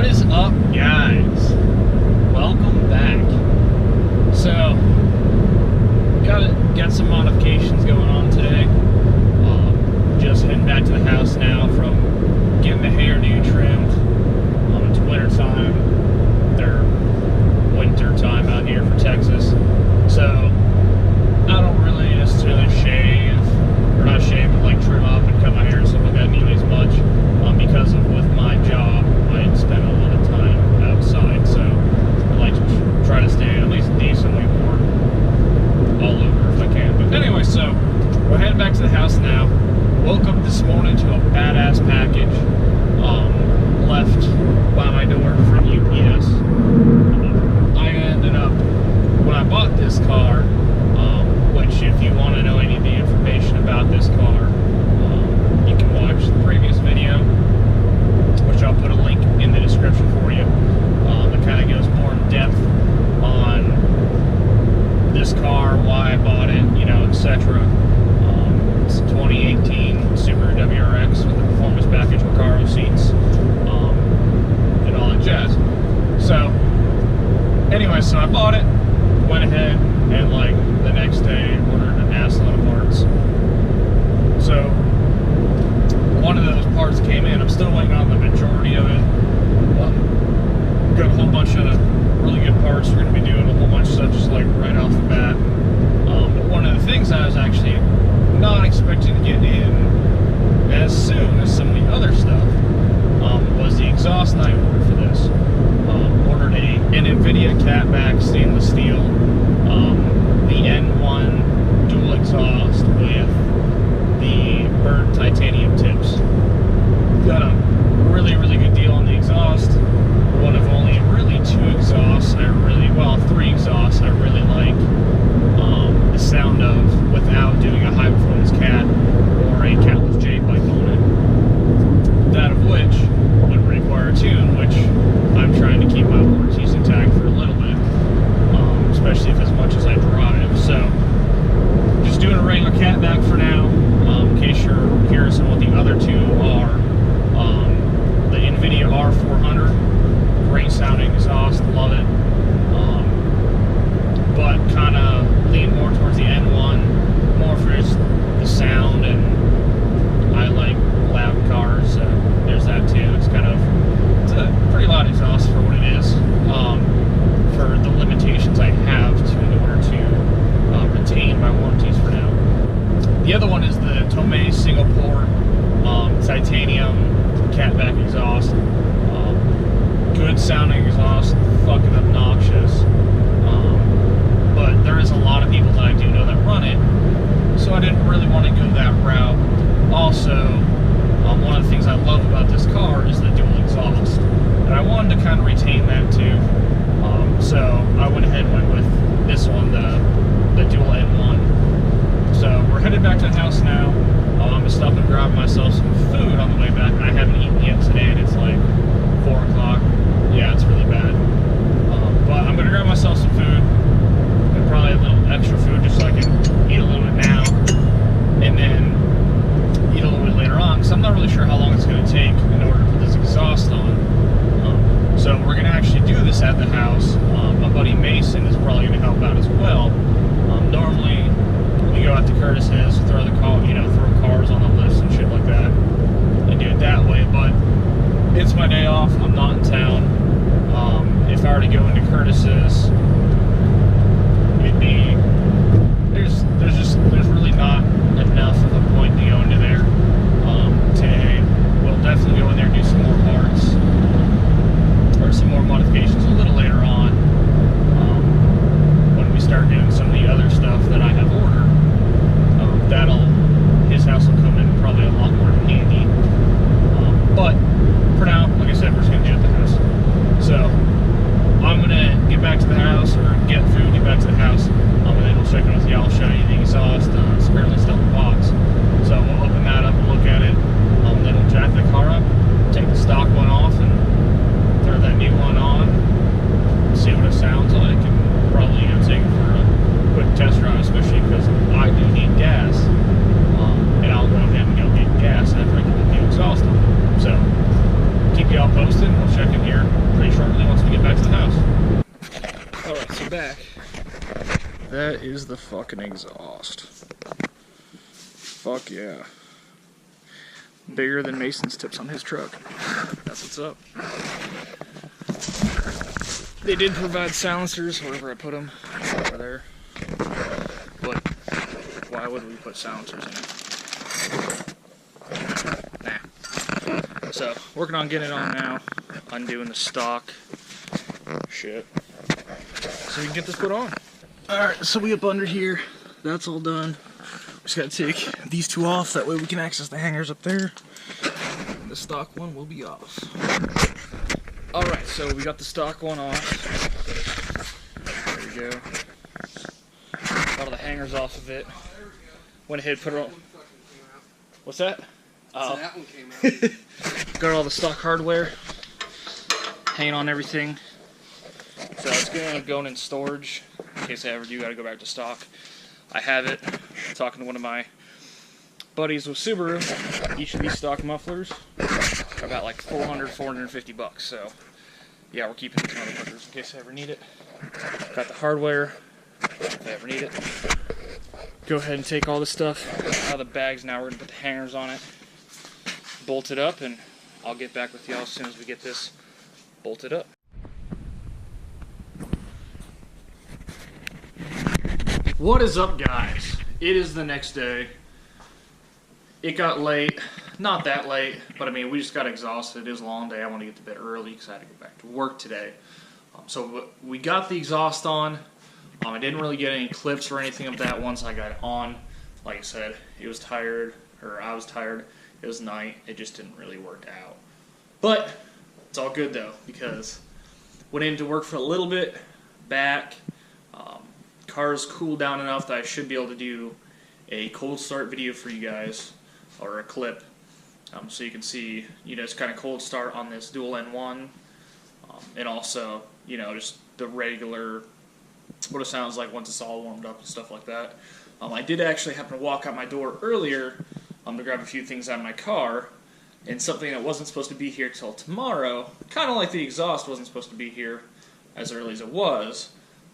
is up, guys? Welcome back. So, got some modifications going on today. Just heading back to the house now from getting the hairdo trimmed. It's winter time. They're winter time out here for Texas. So, I don't really necessarily shave, or not shave, but like trim up and cut my hair and stuff like that nearly as much, because of with my job, I spend a lot of time outside, so I like to try to stay at least decently warm all over if I can. But anyway, so we're heading back to the house now. Woke up this morning to a badass package left by my door from UPS. I ended up, when I bought this car, which if you want to know any of the information about this car, you can watch the previous video, which I'll put a link in the description for you. That kind of goes more in depth on this car, why I bought it, you know, etc. It's a 2018 Subaru WRX with a performance package, Recaro seats, and all that jazz. So, anyway, so I bought it, went ahead, and like the next day ordered an assload of parts. So, one of those parts came in. I'm still waiting on the majority of it. Got a whole bunch of really good parts. We're going to be doing a whole bunch of stuff just like right off the bat. But one of the things I was actually not expecting to get in as soon as some of the other stuff was the exhaust I ordered for this. Ordered an Invidia catback stainless steel, the N1 dual exhaust with the burnt titanium tips. Got a really, really good deal on the exhaust. One of only really two exhausts three exhausts I really like the sound of without doing a high performance cat or a catless J pipe on it. That of which would require a tune, which I'm trying to keep my warranties intact for a little bit, especially if as much as I drive. So just doing a regular catback for now. In case you're curious on what the other two are, the Invidia R400, great sounding exhaust, love it. But kind of lean more towards the N1, more for just the sound, and I like loud cars, so there's that too. It's a pretty loud exhaust for what it is, for the limitations I have in order to retain my warranties for now. The other one is the Tomei single port titanium catback exhaust. Good sounding exhaust, fucking obnoxious. But there is a lot of people that I do know that run it, so I didn't really want to go that route. Also, one of the things I love about this car is the dual exhaust, and I wanted to kind of retain that too. So I went ahead and went with this one, the dual N1. So we're headed back to the house now. I'm gonna stop and grab myself some food on the way back. I haven't eaten yet today, and it's like 4 o'clock. Yeah, it's really bad. But I'm gonna grab myself some food, and probably a little extra food just so I can eat a little bit now, and then eat a little bit later on, because I'm not really sure how long it's gonna take in order to put this exhaust on. So we're gonna actually do this at the house. My buddy Mason is probably gonna help out as well. Normally, we go out to Curtis's, throw cars on the lifts and shit like that, and do it that way. But it's my day off. I'm not in town. If I were to go into Curtis's, it'd be there's really not enough of a point to go into there today. We'll definitely go in there and do some more parts or some more modifications a little later on when we start doing some of the other stuff that I have ordered. His house will come in probably a lot more handy. But for now, like I said, we're just gonna do it at the house. that is the fucking exhaust. Fuck yeah. Bigger than Mason's tips on his truck. That's what's up. They did provide silencers wherever I put them. Over there. But why would we put silencers in it? Nah. So, working on getting it on now. Undoing the stock. Shit. So we can get this put on. Alright, so we up under here. That's all done. Just gotta take these two off, that way we can access the hangers up there. The stock one will be off. Alright, so we got the stock one off. There we go. Got all the hangers off of it. Went ahead, put it on. What's that? Oh. So that one came out. Got all the stock hardware. Hanging on everything. So it's going to end up going in storage in case I ever do got to go back to stock. I have it. Talking to one of my buddies with Subaru. Each of these stock mufflers are about like $450. So yeah, we're keeping these motherfuckers in case I ever need it. Got the hardware if I ever need it. Go ahead and take all this stuff out of the bags. Now we're going to put the hangers on it, bolt it up, and I'll get back with y'all as soon as we get this bolted up. What is up, guys? It is the next day. It got late. Not that late, but I mean, we just got exhausted. It was a long day. I want to get to bed early because I had to go back to work today. So we got the exhaust on. I didn't really get any clips or anything of that once I got it on. Like I said, it was tired, or I was tired. It was night. It just didn't really work out. But it's all good though, because went into work for a little bit, back. Car's cooled down enough that I should be able to do a cold start video for you guys, or a clip, so you can see, you know, it's kind of cold start on this dual N1, and also, you know, just the regular, what it sounds like once it's all warmed up and stuff like that. I did actually happen to walk out my door earlier to grab a few things out of my car, and something that wasn't supposed to be here till tomorrow, kind of like the exhaust wasn't supposed to be here as early as it was,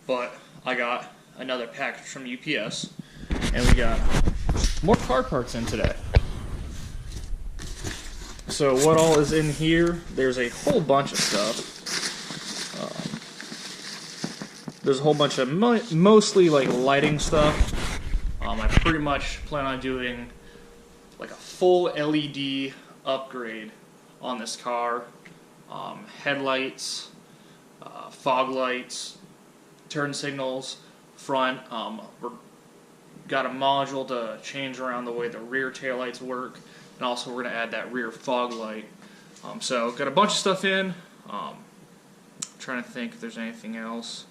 but I got another package from UPS, and we got more car parts in today. So what all is in here? There's a whole bunch of stuff. There's a whole bunch of mostly like lighting stuff. I pretty much plan on doing like a full LED upgrade on this car. Headlights, fog lights, turn signals, front. We're got a module to change around the way the rear taillights work, and also we're going to add that rear fog light. So got a bunch of stuff in. Trying to think if there's anything else.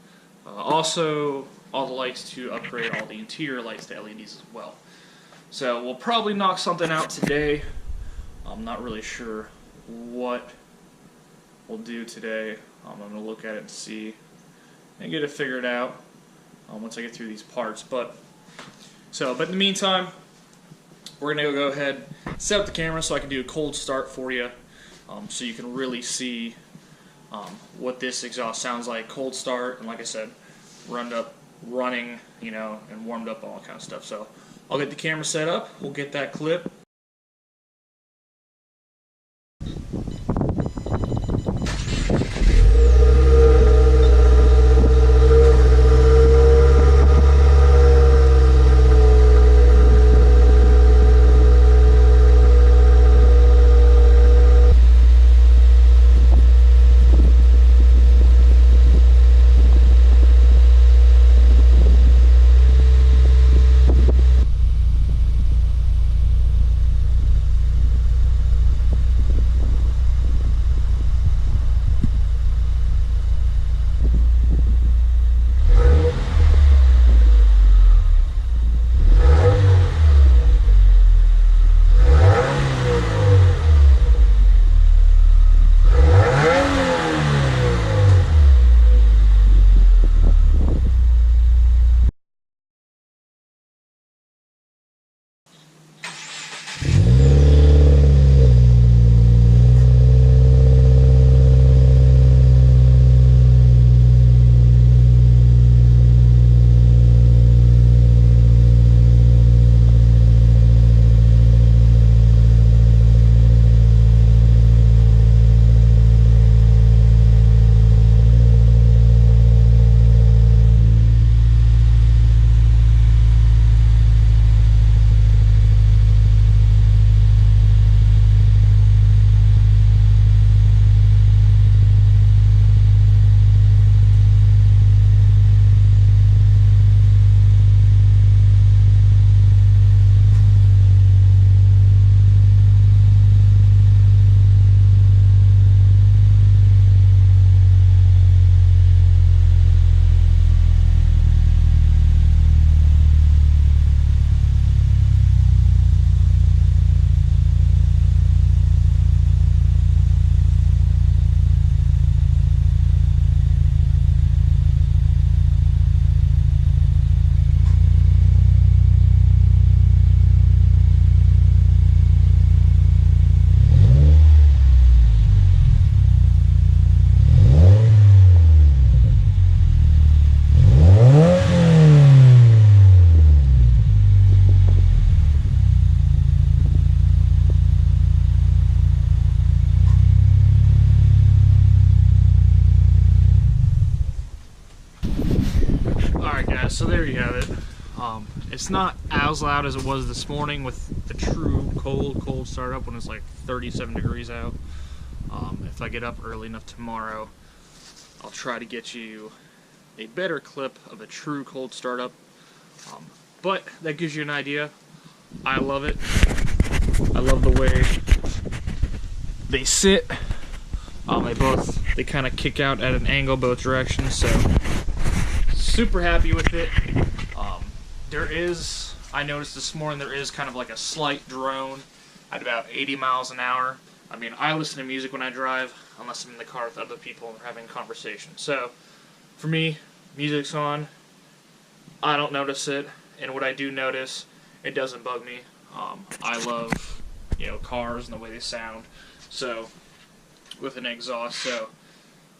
Also, all the lights to upgrade all the interior lights to LEDs as well. So we'll probably knock something out today. I'm not really sure what we'll do today. I'm going to look at it and see and get it figured out once I get through these parts. But in the meantime, we're going to go ahead, set up the camera so I can do a cold start for you, so you can really see what this exhaust sounds like. Cold start, and like I said, running, you know, and warmed up, all that kind of stuff. So I'll get the camera set up, we'll get that clip. so there you have it. It's not as loud as it was this morning with the true cold startup when it's like 37 degrees out. If I get up early enough tomorrow, I'll try to get you a better clip of a true cold startup. But that gives you an idea. I love it. I love the way they sit. They kind of kick out at an angle both directions, so super happy with it. I noticed this morning there is kind of like a slight drone at about 80 miles an hour. I mean, I listen to music when I drive, unless I'm in the car with other people and we're having a conversation. So, for me, music's on, I don't notice it, and what I do notice, it doesn't bug me. I love, cars and the way they sound, so, with an exhaust, so,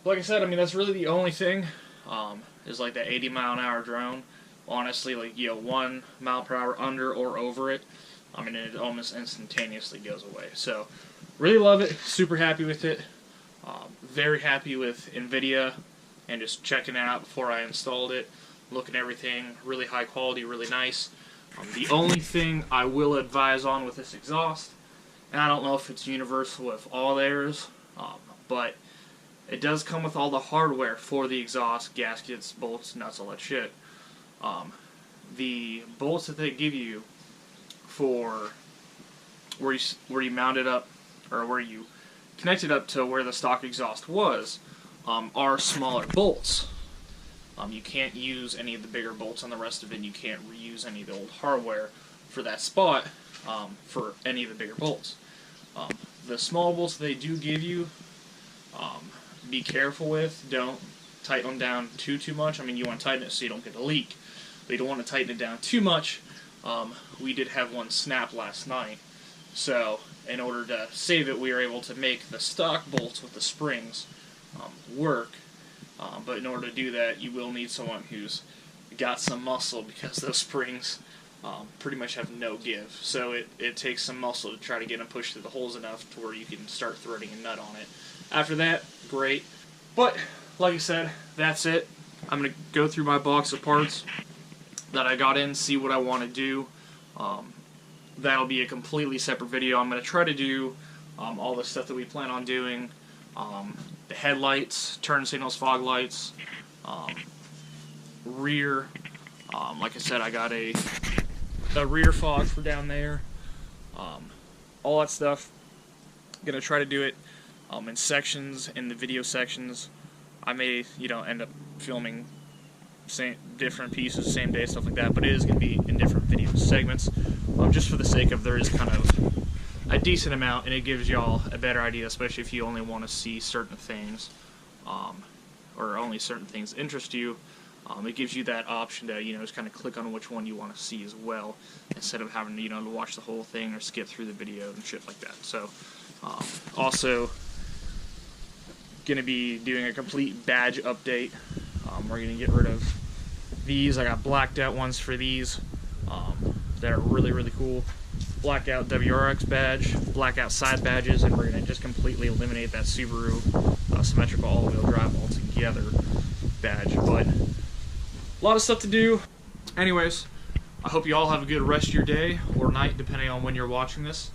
like I said, I mean, that's really the only thing, is like that 80 mile an hour drone. Honestly, like, 1 mile per hour under or over it, I mean, it almost instantaneously goes away. So, really love it, super happy with it, very happy with Invidia, and just checking it out before I installed it, looking at everything, really high quality, really nice. The only thing I will advise on with this exhaust, and I don't know if it's universal with all theirs, but it does come with all the hardware for the exhaust, gaskets, bolts, nuts, all that shit. The bolts that they give you for where you mount it up, or where you connect it up to where the stock exhaust was, are smaller bolts. You can't use any of the bigger bolts on the rest of it, and you can't reuse any of the old hardware for that spot for any of the bigger bolts. The small bolts they do give you, be careful with. Don't tighten them down too much. I mean, you want to tighten it so you don't get a leak, but you don't want to tighten it down too much. We did have one snap last night, so in order to save it, we were able to make the stock bolts with the springs work. But in order to do that, you will need someone who's got some muscle, because those springs pretty much have no give. So it takes some muscle to try to get them pushed through the holes enough to where you can start threading a nut on it. After that, great. But, like I said, that's it. I'm going to go through my box of parts that I got in, see what I want to do. That'll be a completely separate video. I'm going to try to do all the stuff that we plan on doing. The headlights, turn signals, fog lights, rear. Like I said, I got a rear fog for down there. All that stuff. I'm going to try to do it in sections, in the video sections. I may, end up filming different pieces, same day, stuff like that, but it is going to be in different video segments, just for the sake of there is kind of a decent amount, and it gives y'all a better idea, especially if you only want to see certain things, or only certain things interest you. It gives you that option to, just kind of click on which one you want to see as well, instead of having, to watch the whole thing or skip through the video and shit like that. So, also going to be doing a complete badge update. We're going to get rid of these. I got blacked out ones for these that are really cool. Blackout WRX badge, blackout side badges, and we're going to just completely eliminate that Subaru symmetrical all-wheel drive altogether badge. But a lot of stuff to do. Anyways, I hope you all have a good rest of your day or night, depending on when you're watching this.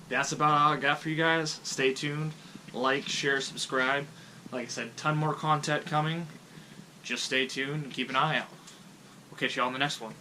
That's about all I got for you guys. Stay tuned. Like, share, subscribe. Like I said, ton more content coming. Just stay tuned and keep an eye out. We'll catch you all in the next one.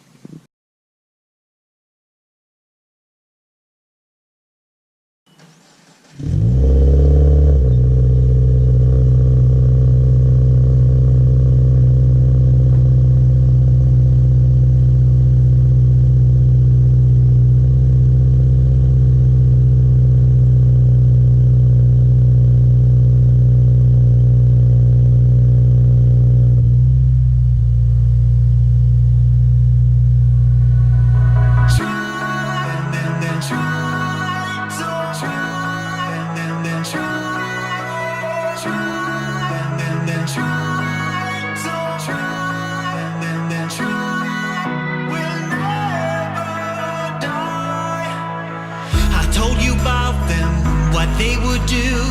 Told you about them, what they would do.